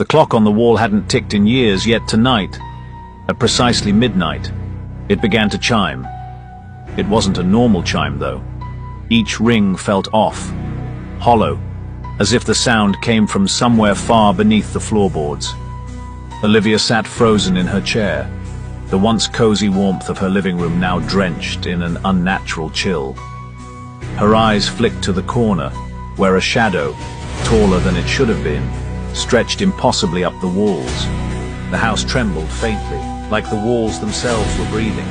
The clock on the wall hadn't ticked in years, yet tonight, at precisely midnight, it began to chime. It wasn't a normal chime, though. Each ring felt off, hollow, as if the sound came from somewhere far beneath the floorboards. Olivia sat frozen in her chair, the once cozy warmth of her living room now drenched in an unnatural chill. Her eyes flicked to the corner, where a shadow, taller than it should have been, stretched impossibly up the walls. The house trembled faintly, like the walls themselves were breathing.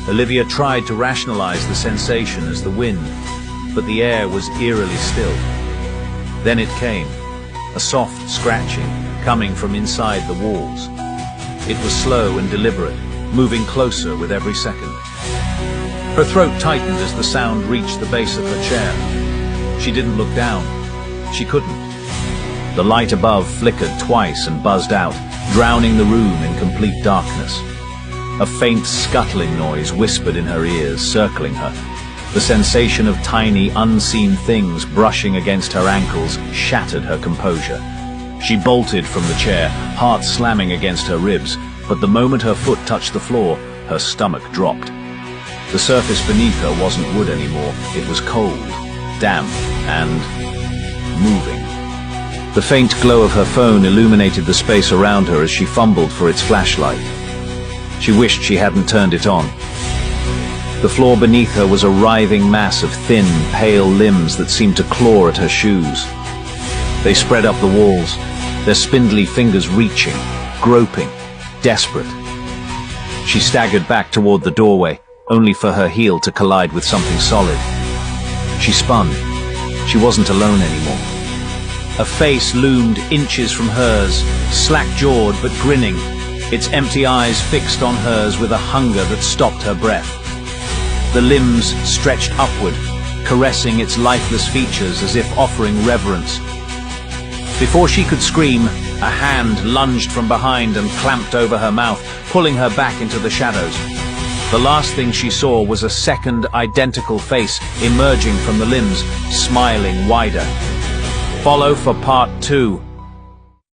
Olivia tried to rationalize the sensation as the wind, but the air was eerily still. Then it came, a soft scratching, coming from inside the walls. It was slow and deliberate, moving closer with every second. Her throat tightened as the sound reached the base of her chair. She didn't look down. She couldn't. The light above flickered twice and buzzed out, drowning the room in complete darkness. A faint scuttling noise whispered in her ears, circling her. The sensation of tiny, unseen things brushing against her ankles shattered her composure. She bolted from the chair, heart slamming against her ribs, but the moment her foot touched the floor, her stomach dropped. The surface beneath her wasn't wood anymore. It was cold, damp, and moving. The faint glow of her phone illuminated the space around her as she fumbled for its flashlight. She wished she hadn't turned it on. The floor beneath her was a writhing mass of thin, pale limbs that seemed to claw at her shoes. They spread up the walls, their spindly fingers reaching, groping, desperate. She staggered back toward the doorway, only for her heel to collide with something solid. She spun. She wasn't alone anymore. A face loomed inches from hers, slack-jawed but grinning, its empty eyes fixed on hers with a hunger that stopped her breath. The limbs stretched upward, caressing its lifeless features as if offering reverence. Before she could scream, a hand lunged from behind and clamped over her mouth, pulling her back into the shadows. The last thing she saw was a second identical face emerging from the limbs, smiling wider. Follow for part 2.